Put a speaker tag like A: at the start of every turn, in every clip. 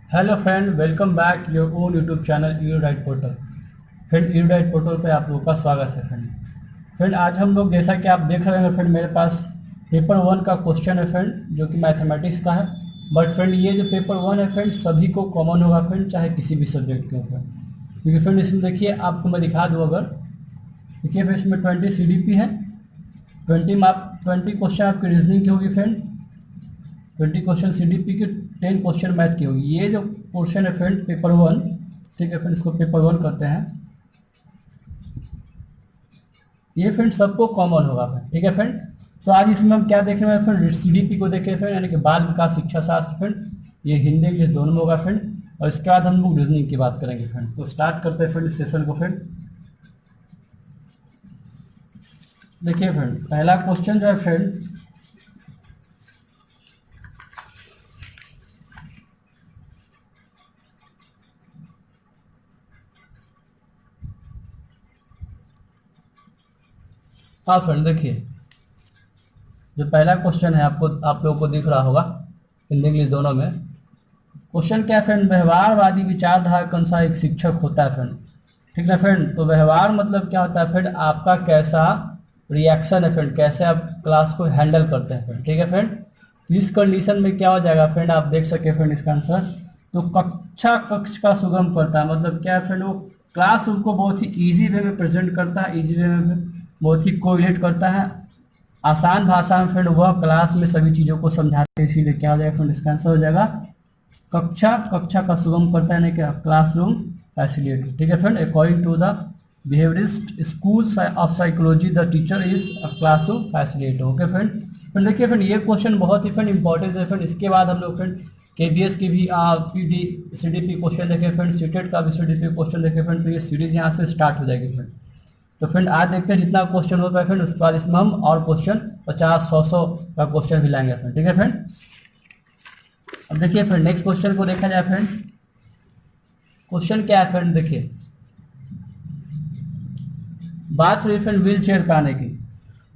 A: Hello friend, welcome back your own YouTube channel UDISE portal. Friend, UDISE portal पे आप लोगों का स्वागत है। फ्रेंड आज हम लोग, जैसा कि आप देख रहे हैं फ्रेंड, मेरे पास पेपर वन का क्वेश्चन है फ्रेंड, जो कि मैथमेटिक्स का है। बट फ्रेंड, ये जो पेपर वन है फ्रेंड, सभी को कॉमन होगा फ्रेंड, चाहे किसी भी सब्जेक्ट के हो फ्रेंड। क्योंकि फ्रेंड इसमें देखिए, आपको मैं दिखा दूँ अगर, देखिए फ्रेंड इसमें 20 CDP है। 20 क्वेश्चन आपकी रीजनिंग की होगी फ्रेंड, 20 क्वेश्चन CDP के, 10 क्वेश्चन मैथ की होगी। ये जो पोर्शन है फ्रेंड पेपर वन, ठीक है फ्रेंड, इसको पेपर वन करते हैं। ये फ्रेंड सबको कॉमन होगा फ्रेंड, ठीक है फ्रेंड। तो आज इसमें हम क्या देखेंगे फ्रेंड, CDP को देखें फ्रेंड, यानी कि बाल विकास शिक्षा शास्त्र फ्रेंड। ये हिंदी इंग्लिश दोनों में होगा फ्रेंड। और इसके बाद हम लोग रीजनिंग की बात करेंगे फ्रेंड। तो स्टार्ट करते हैं फ्रेंड इस सेशन को फ्रेंड। देखिए फ्रेंड, पहला क्वेश्चन जो है फ्रेंड, हाँ फ्रेंड देखिए, जो पहला क्वेश्चन है आपको, आप लोगों को दिख रहा होगा, हिंदी इंग्लिश दोनों में। क्वेश्चन क्या है फ्रेंड, व्यवहारवादी विचारधारा के अनुसार एक शिक्षक होता है फ्रेंड, ठीक है फ्रेंड। तो व्यवहार मतलब क्या होता है फ्रेंड, आपका कैसा रिएक्शन है फ्रेंड, कैसे आप क्लास को हैंडल करते हैं फ्रेंड, ठीक है फ्रेंड। तो इस कंडीशन में क्या हो जाएगा फ्रेंड, आप देख सके फ्रेंड इसका आंसर। तो कक्ष का सुगम करता है, मतलब क्या है फ्रेंड, वो क्लास उनको बहुत ही ईजी वे में प्रेजेंट करता है, ईजी वे में बहुत ही कोरिलेट करता है, आसान भाषा में फ्रेंड वह क्लास में सभी चीज़ों को समझाते हैं। इसीलिए क्या हो जाएगा फ्रेंड, इसका आंसर हो जाएगा कक्षा। कक्षा का सुगम करता है, क्या, क्लासरूम फैसिलिटी, ठीक है friend. According to the behaviourist school of psychology, the teacher is a classroom facility. Okay friend. Friend देखिए फ्रेंड, ये क्वेश्चन बहुत ही फ्रेंड इंपॉर्टेंट है फ्रेंड। इसके बाद हम लोग फ्रेंड KBS की भी PD CDP क्वेश्चन देखे फ्रेंड, सीटेट का भी CDP क्वेश्चन देखे फ्रेंड। तो ये सीरीज यहाँ से स्टार्ट हो जाएगी फ्रेंड। तो फ्रेंड आज देखते हैं जितना क्वेश्चन होता है फ्रेंड, उसके बाद इसमें हम और क्वेश्चन 50 100 का क्वेश्चन भी लाएंगे फ्रेंड, ठीक है फ्रेंड। अब देखिए फ्रेंड, नेक्स्ट क्वेश्चन को देखा जाए फ्रेंड। क्वेश्चन क्या है फ्रेंड, देखिए बात हुई फ्रेंड व्हील चेयर पे आने की।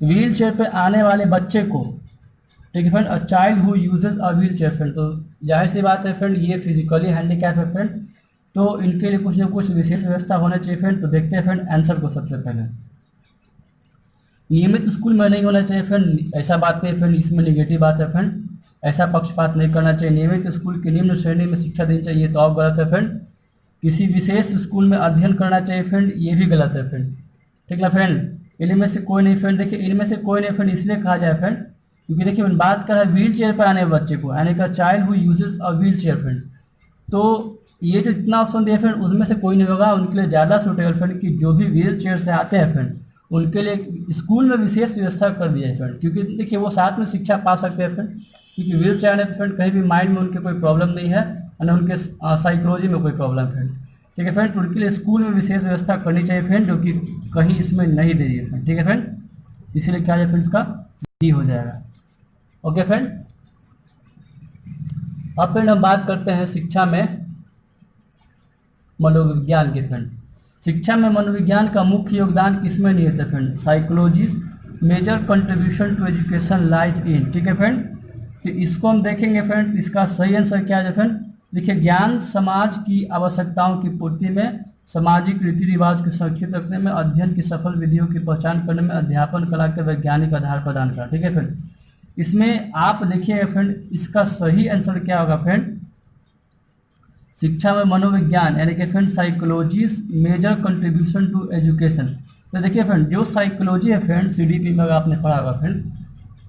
A: तो व्हील चेयर पे आने वाले बच्चे को, ठीक है friend, a child who uses a wheel chair friend. तो जाहिर सी बात है फ्रेंड, ये फिजिकली हैंडीकैप है फ्रेंड, तो इनके लिए कुछ ना कुछ विशेष व्यवस्था होना चाहिए फ्रेंड। तो देखते हैं फ्रेंड आंसर को। सबसे पहले, नियमित स्कूल में नहीं होना चाहिए फ्रेंड, ऐसा बात नहीं फ्रेंड, इसमें निगेटिव बात है फ्रेंड। ऐसा पक्षपात नहीं करना चाहिए। नियमित स्कूल की निम्न श्रेणी में शिक्षा देनी चाहिए, तो और गलत है फ्रेंड। किसी विशेष स्कूल में अध्ययन करना चाहिए फ्रेंड, ये भी गलत है फ्रेंड, ठीक है फ्रेंड। इनमें से कोई नहीं फ्रेंड, देखिए इनमें से कोई नहीं फ्रेंड, इसलिए कहा जाए फ्रेंड क्योंकि देखिए बात कर रहा है व्हील चेयर पर आने वाले बच्चे को, यानी का child who uses a wheel chair friend. तो ये जो इतना ऑप्शन दिया फ्रेंड, उसमें से कोई नहीं होगा। उनके लिए ज़्यादा सूटेबल फ्रेंड कि जो भी व्हील चेयर से आते हैं फ्रेंड, उनके लिए स्कूल में विशेष व्यवस्था कर दिया है फ्रेंड, क्योंकि देखिए वो साथ में शिक्षा पा सकते हैं फ्रेंड। क्योंकि व्हील चेयर आने पर फ्रेंड कहीं भी माइंड में उनके कोई प्रॉब्लम नहीं है, और न उनके साइकोलॉजी में कोई प्रॉब्लम फ्रेंड, ठीक है फ्रेंड। तो उनके लिए स्कूल में विशेष व्यवस्था करनी चाहिए फ्रेंड, जो कि कहीं इसमें नहीं दे रही है फ्रेंड, ठीक है फ्रेंड। इसीलिए क्या है फ्रेंड, इसका डी हो जाएगा। Okay friend. अब फ्रेंड हम बात करते हैं शिक्षा में मनोविज्ञान के फ्रेंड। शिक्षा में मनोविज्ञान का मुख्य योगदान किसमें निहित है friend, psychologist major contribution to education lies in, ठीक है फ्रेंड। तो इसको हम देखेंगे फ्रेंड, इसका सही आंसर क्या है फ्रेंड। देखिए, ज्ञान समाज की आवश्यकताओं की पूर्ति में, सामाजिक रीति रिवाज को सुरक्षित रखने में, अध्ययन की सफल विधियों की पहचान करने में, अध्यापन कला के वैज्ञानिक आधार प्रदान करना, ठीक है फ्रेंड। इसमें आप देखिए फ्रेंड, इसका सही आंसर क्या होगा फ्रेंड, शिक्षा में मनोविज्ञान यानी कि friend psychologist major contribution to education. तो देखिए फ्रेंड, जो साइकोलॉजी है फ्रेंड, CDP में अगर आपने पढ़ा होगा फ्रेंड,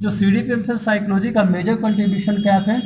A: जो CDP में फ्रेंड साइकोलॉजी का मेजर कंट्रीब्यूशन क्या है friend,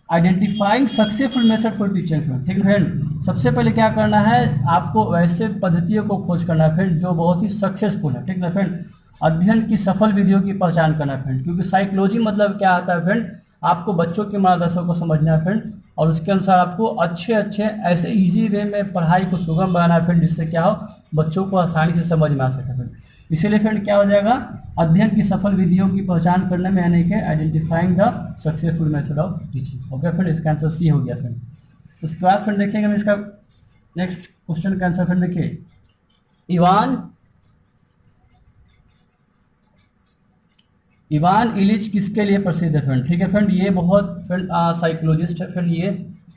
A: identifying successful method for teaching friend, ठीक है फ्रेंड। सबसे पहले क्या करना है, आपको वैसे पद्धतियों को खोज करना है फ्रेंड जो बहुत ही सक्सेसफुल है, ठीक है फ्रेंड। अध्ययन की सफल विधियों की पहचान करना है फ्रेंड, क्योंकि साइकोलॉजी मतलब क्या आता है फ्रेंड, आपको बच्चों के मार्गदर्शन को समझना है फ्रेंड, और उसके अनुसार आपको अच्छे अच्छे ऐसे इजी वे में पढ़ाई को सुगम बनाना है फ्रेंड, जिससे क्या हो, बच्चों को आसानी से समझ में आ सके फ्रेंड। इसीलिए फ्रेंड क्या हो जाएगा, अध्ययन की सफल विधियों की पहचान करने में, यानी कि identifying the successful method of teaching. Okay friend, इसका आंसर सी हो गया फ्रेंड। उसके बाद फ्रेंड देखिएगा, हम इसका नेक्स्ट क्वेश्चन का आंसर फ्रेंड देखिए, इवान इवान इलिच किसके लिए प्रसिद्ध है फ्रेंड, ठीक है फ्रेंड। ये बहुत फ्रेंड साइकोलॉजिस्ट है फ्रेंड, ये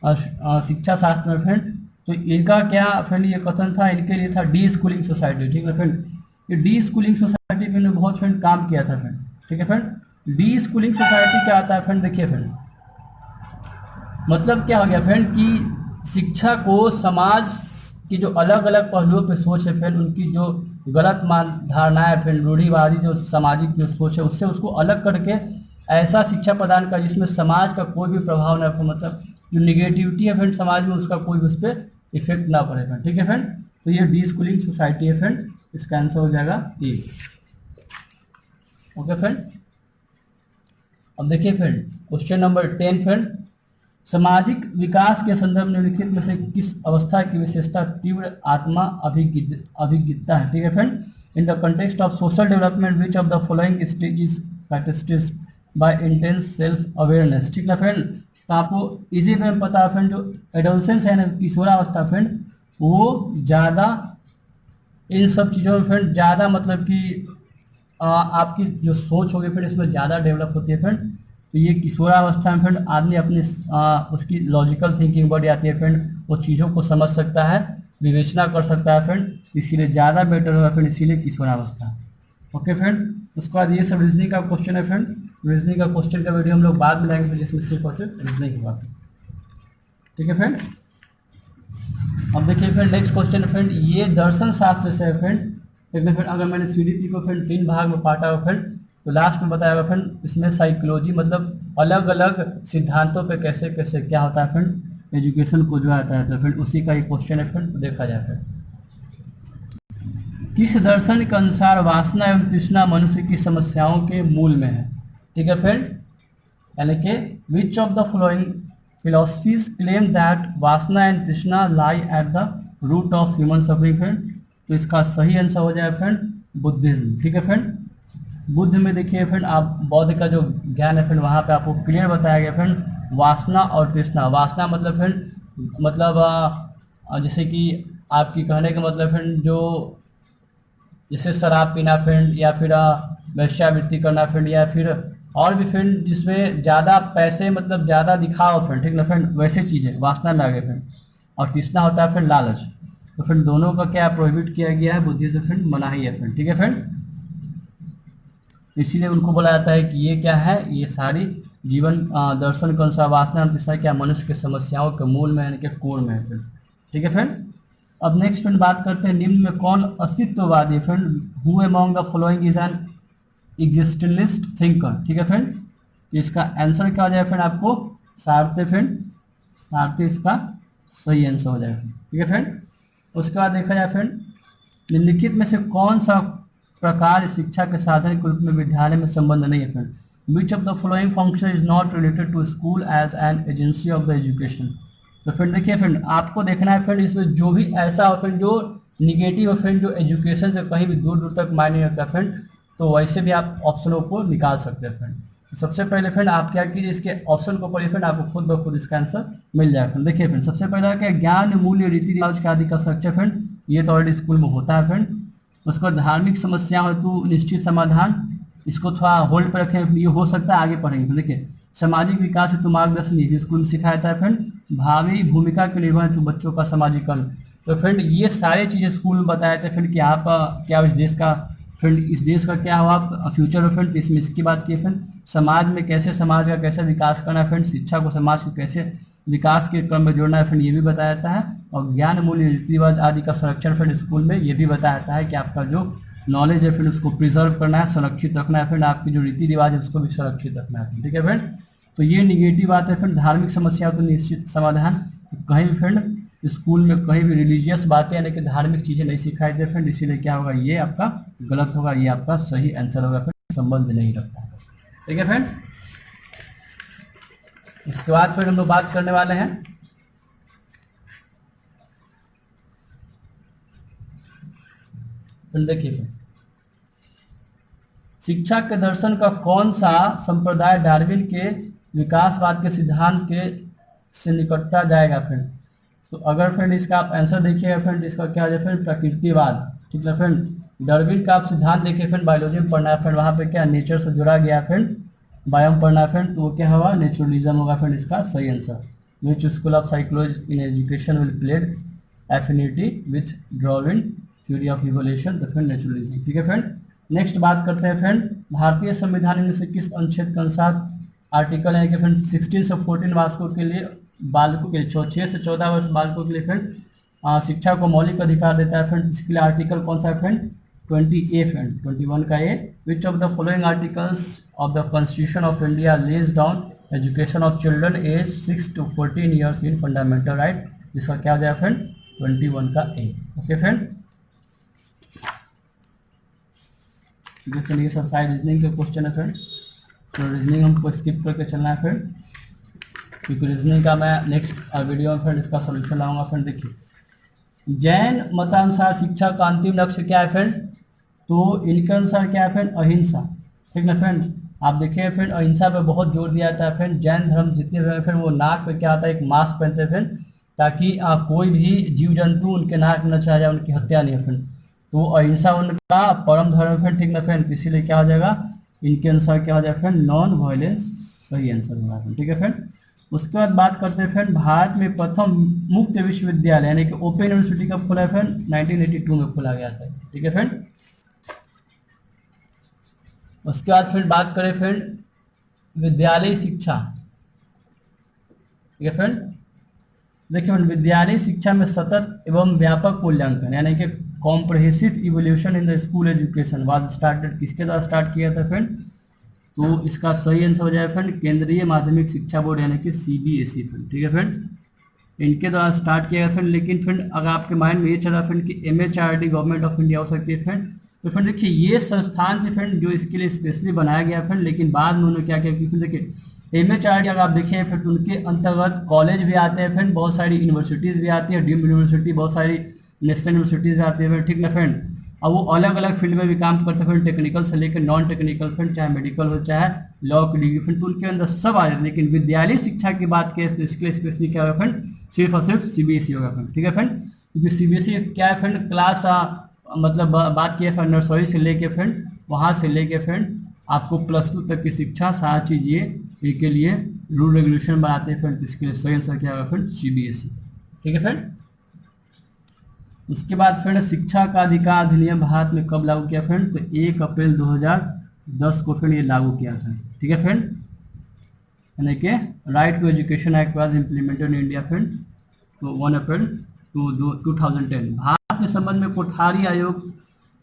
A: शिक्षा शास्त्र में फ्रेंड। तो इनका क्या फ्रेंड ये कथन था, इनके लिए था डी स्कूलिंग सोसाइटी, ठीक है फ्रेंड। ये डी स्कूलिंग सोसाइटी में इन्होंने बहुत फ्रेंड काम किया था फ्रेंड, ठीक है फ्रेंड। डी स्कूलिंग सोसाइटी क्या आता है फ्रेंड, देखिए फ्रेंड, मतलब क्या हो गया फ्रेंड कि शिक्षा को समाज की जो अलग अलग पहलुओं पे सोच है फ्रेंड, उनकी जो गलत मान धारणाएं फ्रेंड, रूढ़िवादी जो सामाजिक जो सोच है, उससे उसको अलग करके ऐसा शिक्षा प्रदान कर जिसमें समाज का कोई भी प्रभाव न पड़े, मतलब जो निगेटिविटी है फ्रेंड समाज में उसका कोई उस पर इफेक्ट ना पड़े फ्रेंड, ठीक है फ्रेंड। तो ये डी स्कूलिंग सोसाइटी है फ्रेंड, इसका आंसर हो जाएगा ए। ओके फ्रेंड, अब देखिए फ्रेंड क्वेश्चन नंबर 10 फ्रेंड, सामाजिक विकास के संदर्भ में निम्नलिखित में से किस अवस्था की विशेषता तीव्र आत्मा अभिज्ञता है, ठीक है friend. In the context of social development which of the following stage is characterised by intense self awareness, ठीक है फ्रेंड। तो आपको इजी में पता है फ्रेंड, जो एडोलसेंस है ना, किशोरावस्था फ्रेंड, वो ज़्यादा इन सब चीज़ों में फ्रेंड ज़्यादा मतलब कि आपकी जो सोच होगी फ्रेंड इसमें ज़्यादा डेवलप होती है फ्रेंड। तो ये किशोरावस्था में फ्रेंड आदमी अपने उसकी लॉजिकल थिंकिंग बढ़ जाती है फ्रेंड, वो चीज़ों को समझ सकता है, विवेचना कर सकता है फ्रेंड, इसीलिए ज़्यादा बेटर होगा फ्रेंड, इसीलिए किशोरावस्था। ओके फ्रेंड, उसके बाद ये सब रीजनिंग का क्वेश्चन है फ्रेंड, रीजनिंग का क्वेश्चन का वीडियो हम लोग बाद में लाएंगे जिसमें सिर्फ और सिर्फ रीजनिंग होगा, ठीक है फ्रेंड। अब देखिए फ्रेंड नेक्स्ट क्वेश्चन है फ्रेंड, ये दर्शन शास्त्र से है फ्रेंड, देखिए फ्रेंड अगर मैंने सीडीपी को फ्रेंड 3 भाग में बांटा हुआ फ्रेंड, तो लास्ट में बताया फ्रेंड इसमें साइकोलॉजी मतलब अलग अलग सिद्धांतों पे कैसे कैसे क्या होता है फ्रेंड एजुकेशन को जो आता है, तो फ्रेंड उसी का एक क्वेश्चन है फ्रेंड, तो देखा जाए फ्रेंड। किस दर्शन के अनुसार वासना एवं तृष्णा मनुष्य की समस्याओं के मूल में है, ठीक है फ्रेंड, यानी कि which of the following philosophies claim that वासना एंड तृष्णा lie at the root of human suffering friend. तो इसका सही आंसर हो जाए फ्रेंड बुद्धिज्म, ठीक है फ्रेंड। बुद्ध में देखिए फ्रेंड आप बौद्ध का जो ज्ञान है फ्रेंड वहाँ पे आपको क्लियर बताया गया फ्रेंड, वासना और तृष्णा। वासना मतलब फ्रेंड मतलब जैसे कि आपकी कहने का मतलब फ्रेंड जो जैसे शराब पीना फ्रेंड, या फिर वेश्यावृत्ति करना फ्रेंड, या फिर और भी फ्रेंड जिसमें ज़्यादा पैसे मतलब ज़्यादा दिखाओ फ्रेंड, ठीक ना फ्रेंड, वैसे चीज़ें वासना में आ गए फ्रेंड। और तृष्णा होता है फ्रेंड लालच, तो फ्रेंड दोनों का क्या प्रोहिबिट किया गया है, बुद्धि से फ्रेंड मनाही है फ्रेंड, ठीक है फ्रेंड। इसीलिए उनको बोला जाता है कि ये क्या है, ये सारी जीवन दर्शन के अनुसार वासना और तृष्णा क्या मनुष्य के समस्याओं के मूल में यानी कि कोण में है फ्रेंड, ठीक है फ्रेंड। अब नेक्स्ट फ्रेंड बात करते हैं निम्न में कौन अस्तित्ववादी friend, who among the following is an existentialist thinker, ठीक है फ्रेंड। इसका आंसर क्या हो जाए फ्रेंड आपको सारथे फ्रेंड, सारथे इसका सही आंसर हो जाए, ठीक है फ्रेंड। उसके बाद देखा जाए फ्रेंड निम्नलिखित में से कौन सा प्रकार शिक्षा के साधन के रूप में विद्यालय में संबंध नहीं है friend, which of the following function is not related to school as an agency of the education. तो फ्रेंड देखिए फ्रेंड आपको देखना है फ्रेंड इसमें जो भी ऐसा हो फ्रेंड जो निगेटिव हो फ्रेंड, जो एजुकेशन से कहीं भी दूर दूर तक मायने रखता है फ्रेंड, तो वैसे भी आप ऑप्शनों को निकाल सकते हैं फ्रेंड। तो सबसे पहले फ्रेंड आप क्या कीजिए इसके ऑप्शन को पढ़िए फ्रेंड, आपको खुद ब खुद इसका आंसर मिल जाएगा फ्रेंड। देखिए फ्रेंड सबसे पहला क्या ज्ञान मूल्य रीति रिवाज के आदि का स्ट्रक्चर फ्रेंड, ये तो ऑलरेडी स्कूल में होता है फ्रेंड। उसके बाद धार्मिक समस्या हेतु निश्चित समाधान, इसको थोड़ा होल्ड पर रखें, ये हो सकता है आगे पढ़ेंगे। देखिए सामाजिक विकास हेतु मार्गदर्शन ये भी स्कूल में सिखाया जाता है फ्रेंड। भावी भूमिका के निर्वहन हेतु बच्चों का सामाजिकरण, तो फ्रेंड ये सारी चीज़ें स्कूल में बताए थे फ्रेंड कि आप क्या इस देश का फ्रेंड, इस देश का क्या हो आप फ्यूचर हो फ्रेंड, इसमें इसकी बात की फ्रेंड। समाज में कैसे समाज का कैसे विकास करना है फ्रेंड, शिक्षा को समाज को कैसे विकास के क्रम में जोड़ना है फ्रेंड, ये भी बताया जाता है। और ज्ञान मूल्य रीति रिवाज आदि का संरक्षण फ्रेंड स्कूल में ये भी बताया जाता है कि आपका जो नॉलेज है फ्रेंड उसको प्रिजर्व करना है, संरक्षित रखना है फ्रेंड, आपकी जो रीति रिवाज है उसको भी संरक्षित रखना है, ठीक है फ्रेंड। तो ये निगेटिव बात है फ्रेंड, धार्मिक समस्या तो निश्चित समाधान, तो कहीं भी फ्रेंड स्कूल में कहीं भी रिलीजियस बातें यानी कि धार्मिक चीज़ें नहीं सिखाई दे फ्रेंड, इसीलिए क्या होगा ये आपका गलत होगा, ये आपका सही आंसर होगा फ्रेंड, संबंध नहीं रखता है, ठीक है फ्रेंड। इसके बाद फिर हम लोग बात करने वाले हैं देखिए फ्रेंड शिक्षा के दर्शन का कौन सा संप्रदाय डार्विन के विकासवाद के सिद्धांत के से निकटता जाएगा फ्रेंड। तो अगर फ्रेंड इसका आप आंसर देखिएगा फ्रेंड, इसका क्या है फ्रेंड प्रकृतिवाद, ठीक है फ्रेंड। डार्विन का आप सिद्धांत देखिए फ्रेंड, बायोलॉजी में पढ़ना है फ्रेंड, वहाँ पे क्या नेचर से जुड़ा गया फ्रेंड, बायोम पढ़ना है फ्रेंड, तो वो क्या होगा नेचुरलिज्म होगा फ्रेंड, इसका सही answer. Which school of psychology in education will played affinity with Darwin theory of evolution तो फ्रेंड नेचुरलिज्म। ठीक है फ्रेंड, नेक्स्ट बात करते हैं फ्रेंड, भारतीय संविधान में से किस अनुच्छेद के अनुसार आर्टिकल है कि फ्रेंड 16 से 14 बालकों के लिए 6 से 14 वर्ष बालकों के लिए फ्रेंड शिक्षा को मौलिक अधिकार देता है फ्रेंड। इसके लिए आर्टिकल कौन सा है फ्रेंड? 20A फ्रेंड, 21 का A. Which of the following articles of the constitution of India lays down education of children age 6 to 14 years in fundamental right? जिसका क्या हो जाए फ्रेंड? 21 का ए। ओके फ्रेंड, ये सब साइड रीजनिंग के क्वेश्चन है फ्रेंड, तो रीजनिंग हमको स्किप करके चलना है फ्रेंड, क्योंकि रीजनिंग का मैं नेक्स्ट वीडियो में फ्रेंड इसका सोल्यूशन लाऊंगा फ्रेंड। देखिए, जैन मतानुसार शिक्षा का अंतिम लक्ष्य क्या है फ्रेंड? तो इनके अनुसार क्या है फ्रेंड? अहिंसा। ठीक ना फ्रेंड, आप देखिए फ्रेंड अहिंसा पे बहुत जोर दिया जाता है फ्रेंड। जैन धर्म जितने भी हैं फ्रेंड वो नाक पे क्या आता है? एक मास्क पहनते हैं फ्रेंड, ताकि कोई भी जीव जंतु उनके नाक में न चला जाए, उनकी हत्या नहीं है फ्रेंड। तो अहिंसा उनका परम धर्म है फ्रेंड। ठीक ना फ्रेंड, इसीलिए क्या हो जाएगा इनके अनुसार? क्या हो जाएगा फ्रेंड? नॉन वायलेंस सही आंसर होगा फ्रेंड। ठीक है फ्रेंड, उसके बाद बात करते हैं फ्रेंड, भारत में प्रथम मुक्त विश्वविद्यालय यानी कि ओपन यूनिवर्सिटी कब खुला है फ्रेंड? 1982 में खुला गया था। ठीक है फ्रेंड, उसके बाद फिर बात करें फ्रेंड विद्यालय शिक्षा। ठीक है फ्रेंड, देखिए फ्रेंड विद्यालय शिक्षा में सतत एवं व्यापक मूल्यांकन यानी कि comprehensive evolution in the school education was started, किसके द्वारा स्टार्ट किया था फ्रेंड? तो इसका सही आंसर हो जाए फ्रेंड केंद्रीय माध्यमिक शिक्षा बोर्ड यानी कि CBSE फ्रेंड। ठीक है फ्रेंड, इनके द्वारा स्टार्ट किया गया फ्रेंड। लेकिन फ्रेंड अगर आपके माइंड में ये चल रहा फ्रेंड कि MHRD गवर्नमेंट ऑफ इंडिया हो सकती है फ्रेंड, तो फ्रेंड देखिए ये संस्थान थे फ्रेंड जो इसके लिए स्पेशली बनाया गया फ्रेंड। लेकिन बाद में उन्होंने क्या किया कि फ्रेंड देखिए MHRD अगर आप देखें फ्रेंड उनके अंतर्गत कॉलेज भी आते हैं फ्रेंड, बहुत सारी यूनिवर्सिटीज़ भी आती है, डीम्ड यूनिवर्सिटी, बहुत सारी नेशनल यूनिवर्सिटीज़ भी आती है फ्रेंड। ठीक ना फ्रेंड, अब वो अलग अलग फील्ड में भी काम करते हैं, टेक्निकल से लेकर नॉन टेक्निकल फ्रेंड, चाहे मेडिकल हो चाहे लॉ की डिग्री फ्रेंड, तो उनके अंदर सब आ जाते हैं। लेकिन विद्यालय शिक्षा की बात करें तो इसके लिए स्पेशली क्या होगा फ्रेंड? सिर्फ और सिर्फ CBSE होगा फ्रेंड। ठीक है फ्रेंड, क्योंकि CBSE क्या है फ्रेंड? क्लास मतलब बात की है फ्रेंड नर्सरी से लेके फ्रेंड, वहाँ से लेके फ्रेंड आपको +2 तक की शिक्षा सारा चीज़ ये के लिए रूल रेगुलेशन बनाते हैं फ्रेंड। इसके लिए सही आंसर क्या होगा फ्रेंड? CBSE। ठीक है फ्रेंड, उसके बाद फ्रेंड शिक्षा का अधिकार अधिनियम भारत में कब लागू किया फ्रेंड? तो 1 अप्रैल 2010 को फ्रेंड ये लागू किया था। ठीक है फ्रेंड, यानी कि right to education act was implemented in India friend, तो 1 अप्रैल 2010। भारत के संबंध में कोठारी आयोग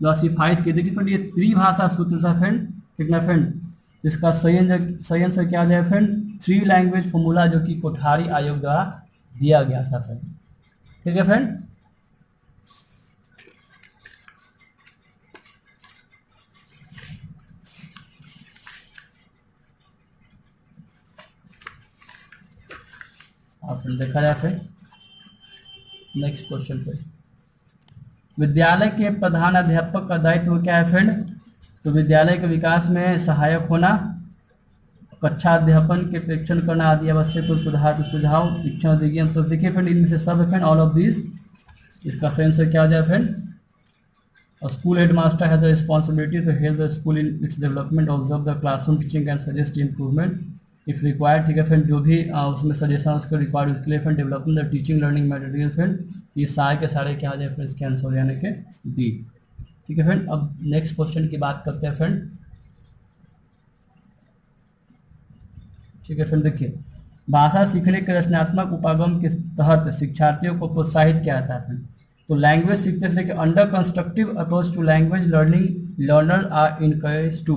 A: द्वारा सिफारिश की। देखिए फ्रेंड ये त्रिभाषा सूत्र था फ्रेंड। ठीक ना फ्रेंड, इसका सही आंसर क्या आ जाए फ्रेंड? 3 लैंग्वेज फॉर्मूला जो कि कोठारी आयोग द्वारा दिया गया था फ्रेंड। ठीक है फ्रेंड, फिर देखा जाए फिर नेक्स्ट क्वेश्चन पे, विद्यालय के प्रधान अध्यापक का दायित्व क्या है फ्रेंड? तो विद्यालय के विकास में सहायक होना, कक्षा अध्यापन के प्रेक्षण करना आदि आवश्यक सुझाव शिक्षण विज्ञान। तो देखिए फ्रेंड इनमें से सब है फ्रेंड ऑल ऑफ दिस। इसका सही आंसर क्या हो जाए friend? School headmaster has the responsibility to help the school in its development, observe the classroom teaching and suggest improvement if required. ठीक है फ्रेंड, जो भी उसमें सजेशन उसको रिक्वायर्ड उसके लिए friend development the teaching learning material friend, ये सारे के सारे क्या आ जाए फ्रेंड? इसके आंसर यानी कि डी। ठीक है फ्रेंड, अब नेक्स्ट क्वेश्चन की बात करते हैं फ्रेंड। ठीक है फ्रेंड, देखिए भाषा सीखने के रचनात्मक उपागम के तहत शिक्षार्थियों को प्रोत्साहित किया जाता है फ्रेंड। तो लैंग्वेज सीखते थे कि under constructive approach to language learning learner are encourage to.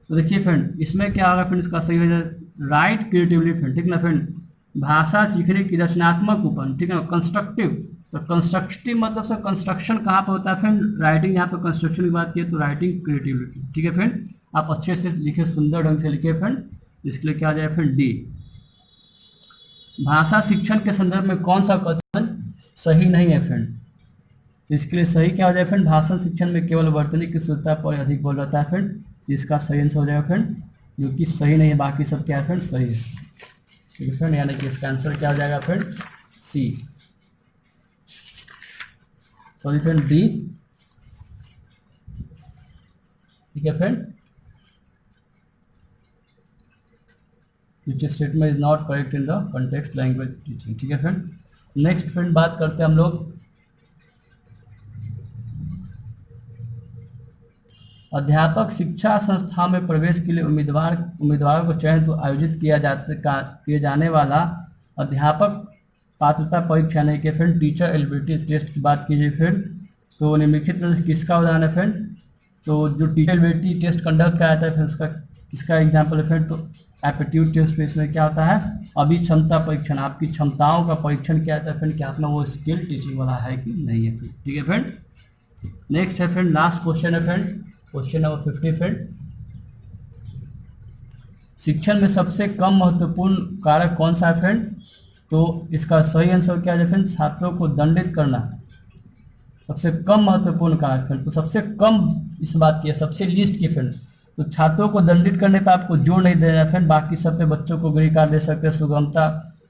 A: तो देखिए फ्रेंड इसमें क्या होगा फ्रेंड? इसका सही हो जाए राइट क्रिएटिवली फ्रेंड। ठीक ना फ्रेंड, भाषा सीखने की रचनात्मक उपन। ठीक है, कंस्ट्रक्टिव, तो कंस्ट्रक्टिव मतलब सर कंस्ट्रक्शन कहाँ पर होता है फ्रेंड? राइटिंग, यहाँ पर कंस्ट्रक्शन की बात की तो राइटिंग क्रिएटिविटी। ठीक है फ्रेंड, आप अच्छे से लिखे, सुंदर ढंग से लिखे फ्रेंड, इसके लिए क्या आ जाए फ्रेंड? डी। भाषा शिक्षण के संदर्भ में कौन सा कथन सही नहीं है फ्रेंड? इसके लिए सही क्या हो जाए फ्रेंड? भाषा शिक्षण में केवल वर्तनी की शुद्धता पर अधिक बल रहता है फ्रेंड, इसका सही आंसर हो जाएगा फ्रेंड, जो कि सही नहीं है, बाकी सब क्या है फ्रेंड? सही है। ठीक है फ्रेंड, यानी कि इसका आंसर क्या हो जाएगा फ्रेंड? सी, सॉरी फ्रेंड डी। ठीक है friend, which statement is not correct in the context language teaching. ठीक है फ्रेंड। नेक्स्ट फ्रेंड बात करते हैं हम लोग अध्यापक शिक्षा संस्था में प्रवेश के लिए उम्मीदवारों को चयन तो आयोजित किया जाने वाला अध्यापक पात्रता परीक्षा नहीं के फ्रेंड टीचर एलिजिबिलिटी टेस्ट की बात कीजिए फ्रेंड, तो निम्नलिखित में से किसका उदाहरण है फ्रेंड? तो जो टीचर एलिजिबिलिटी टेस्ट कंडक्ट कराया था फिर उसका किसका एग्जाम्पल है फ्रेंड? तो एप्टीट्यूड टेस्ट में इसमें क्या होता है? अभिक्षमता परीक्षण, आपकी क्षमताओं का परीक्षण क्या होता है फ्रेंड, क्या आपने वो स्किल टीचिंग वाला है कि नहीं है फ्रेंड। ठीक है फ्रेंड। नेक्स्ट है फ्रेंड, लास्ट क्वेश्चन है फ्रेंड, क्वेश्चन नंबर 50 फ्रेंड, शिक्षण में सबसे कम महत्वपूर्ण कारक कौन सा है फ्रेंड? तो इसका सही आंसर क्या है फ्रेंड? छात्रों को दंडित करना सबसे कम महत्वपूर्ण कारक फ्रेंड। तो सबसे कम इस बात की है, सबसे लीस्ट की फ्रेंड। तो छात्रों को दंडित करने पर आपको जोर नहीं देना है फ्रेंड, बाकी सब पे बच्चों को गृहकार दे सकते हैं, सुगमता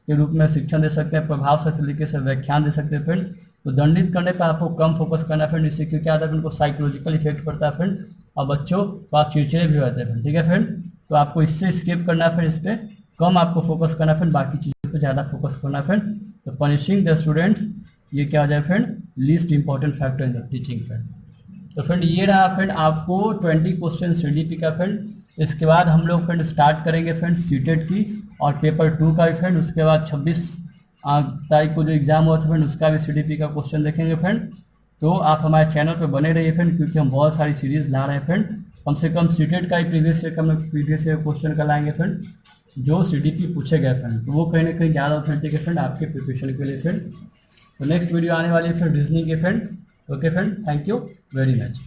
A: के रूप में शिक्षण दे सकते हैं, प्रभावशाली तरीके से व्याख्यान दे सकते हैं फ्रेंड। तो दंडित करने पर आपको कम फोकस करना है फ्रेंड, इससे क्या आता है उनको साइकोलॉजिकल इफेक्ट पड़ता है फ्रेंड, और बच्चों थोड़ा चिड़चिड़े भी होते हैं फ्रेंड। ठीक है फ्रेंड। तो आपको इससे स्किप करना है फ्रेंड, इस पर कम आपको फोकस करना है फ्रेंड, बाकी चीज़ों पर ज़्यादा फोकस करना है फ्रेंड। तो पनिशिंग द स्टूडेंट्स, ये क्या हो जाए friend? Least important factor in the teaching friend. तो फ्रेंड ये रहा फ्रेंड आपको 20 क्वेश्चन CDP का फ्रेंड। इसके बाद हम लोग फ्रेंड स्टार्ट करेंगे फ्रेंड सीटेट की और पेपर 2 का भी फ्रेंड। उसके बाद 26 तारीख को जो एग्जाम हुआ था फ्रेंड उसका भी CDP का क्वेश्चन देखेंगे फ्रेंड। तो आप हमारे चैनल पर बने रहिए फ्रेंड, क्योंकि हम बहुत सारी सीरीज ला रहे हैं फ्रेंड। कम से कम सीटेट का ही प्रीवियस ईयर क्वेश्चन का लाएंगे फ्रेंड, जो CDP पूछे गए फ्रेंड, तो वो कहीं ना कहीं ज़्यादा ऑथेंटिक है फ्रेंड आपके प्रिपरेशन के लिए फ्रेंड। तो नेक्स्ट वीडियो आने वाली है फ्रेंड रीजनिंग के friend. Okay friend, thank you very much.